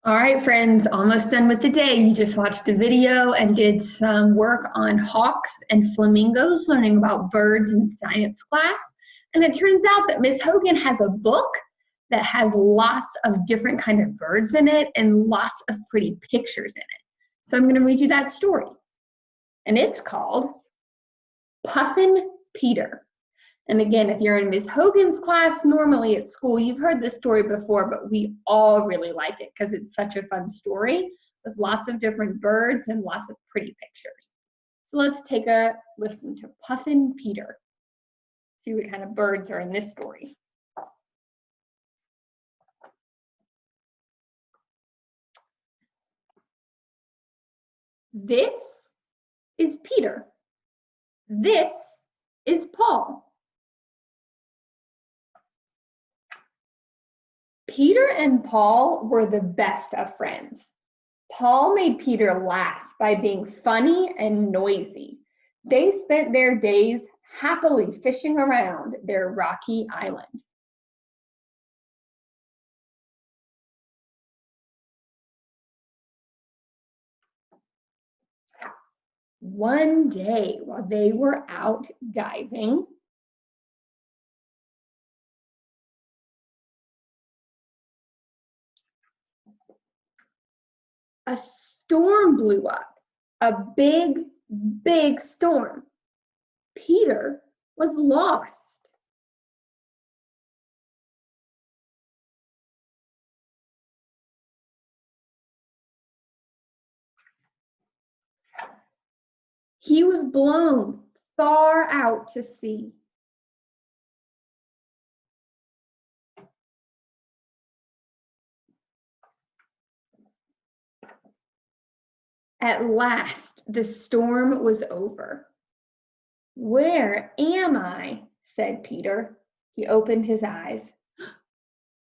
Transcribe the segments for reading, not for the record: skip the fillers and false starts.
All right, friends, almost done with the day. You just watched a video and did some work on hawks and flamingos, learning about birds in science class. And it turns out that Miss Hogan has a book that has lots of different kind of birds in it and lots of pretty pictures in it. So I'm going to read you that story. And it's called Puffin Peter. And again, if you're in Miss Hogan's class normally at school, you've heard this story before, but we all really like it because it's such a fun story with lots of different birds and lots of pretty pictures. So let's take a listen to Puffin Peter. See what kind of birds are in this story. This is Peter. This is Paul. Peter and Paul were the best of friends. Paul made Peter laugh by being funny and noisy. They spent their days happily fishing around their rocky island. One day, while they were out diving, a storm blew up, a big, big storm. Peter was lost. He was blown far out to sea. At last, the storm was over. "Where am I?" said Peter. He opened his eyes.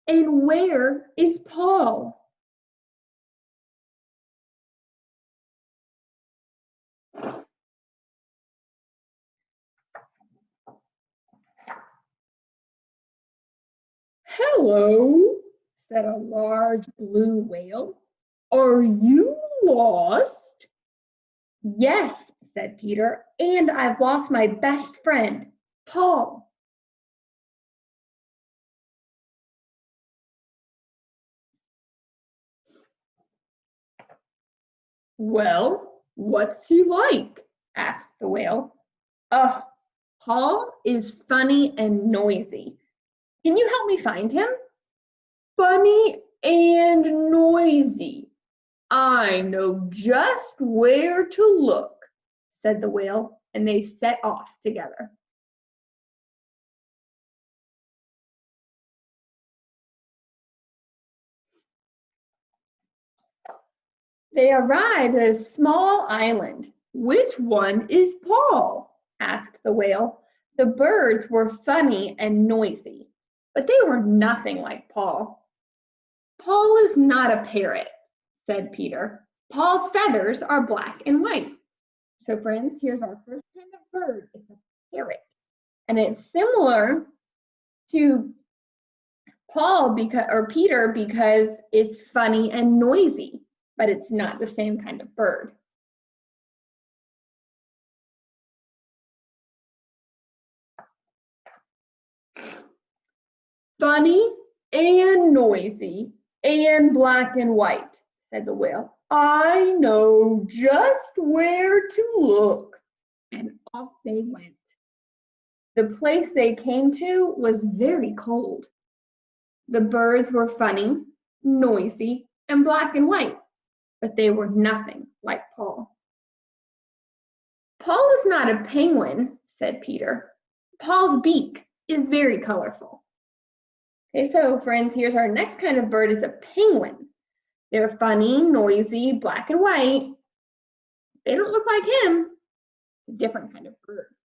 "And where is Paul?" "Hello," said a large blue whale. "Are you lost?" "Yes," said Peter, "and I've lost my best friend, Paul." "Well, what's he like?" asked the whale. "Oh, Paul is funny and noisy. Can you help me find him?" "Funny and noisy. I know just where to look," said the whale, and they set off together. They arrived at a small island. "Which one is Paul?" asked the whale. The birds were funny and noisy, but they were nothing like Paul. "Paul is not a parrot," said Peter. "Paul's feathers are black and white." So friends, here's our first kind of bird. It's a parrot. And it's similar to Peter because it's funny and noisy, but it's not the same kind of bird. "Funny and noisy and black and white," said the whale. "I know just where to look." And off they went. The place they came to was very cold. The birds were funny, noisy, and black and white, but they were nothing like Paul. "Paul is not a penguin," said Peter. "Paul's beak is very colorful." Okay, so friends, here's our next kind of bird is a penguin. They're funny, noisy, black and white. They don't look like him. It's a different kind of bird.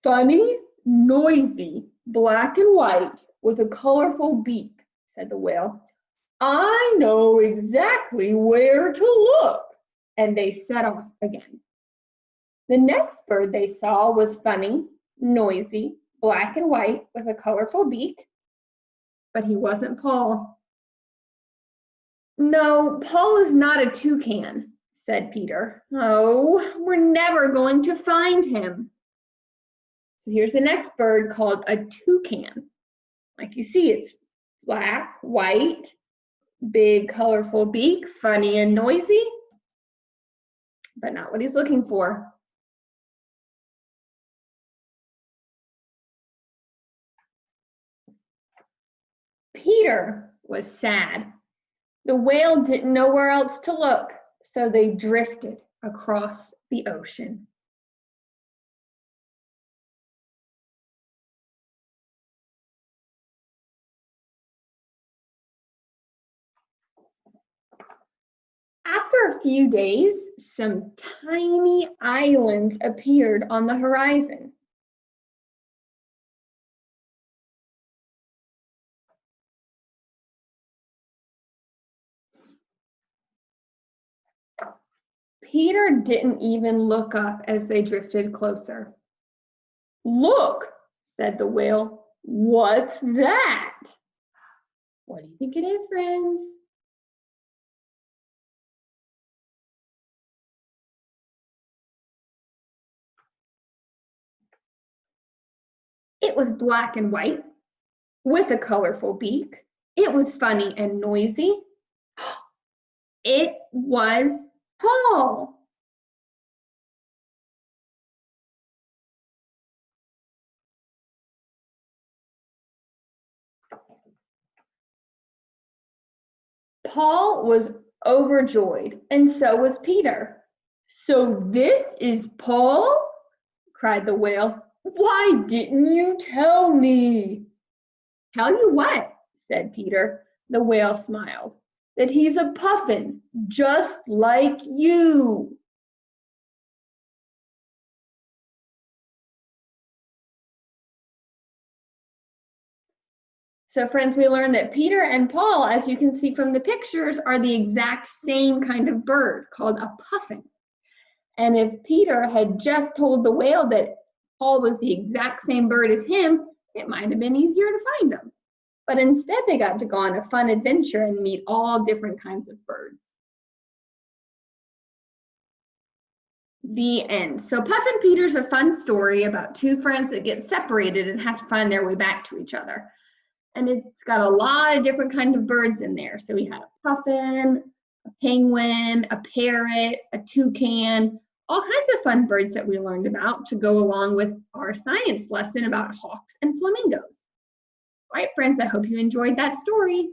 "Funny, noisy, black and white with a colorful beak," said the whale. "I know exactly where to look." And they set off again. The next bird they saw was funny, noisy, black and white with a colorful beak, but he wasn't Paul. No, Paul is not a toucan, said Peter. Oh, we're never going to find him. So here's the next bird called a toucan. Like you see, it's black, white, big, colorful beak, funny and noisy, but not what he's looking for. Peter was sad. The whale didn't know where else to look, so they drifted across the ocean. After a few days, some tiny islands appeared on the horizon. Peter didn't even look up as they drifted closer. Look, said the whale. What's that? What do you think it is, friends? It was black and white with a colorful beak. It was funny and noisy. It was Paul. Paul was overjoyed, and so was Peter. So this is Paul? Cried the whale. Why didn't you tell me? Tell you what, said Peter. The whale smiled. That he's a puffin, just like you. So friends, we learned that Peter and Paul, as you can see from the pictures, are the exact same kind of bird called a puffin. And if Peter had just told the whale that Paul was the exact same bird as him, it might have been easier to find them. But instead they got to go on a fun adventure and meet all different kinds of birds. The end. So Puffin Peter's a fun story about two friends that get separated and have to find their way back to each other. And it's got a lot of different kinds of birds in there. So we had a puffin, a penguin, a parrot, a toucan, all kinds of fun birds that we learned about to go along with our science lesson about hawks and flamingos. All right, friends, I hope you enjoyed that story.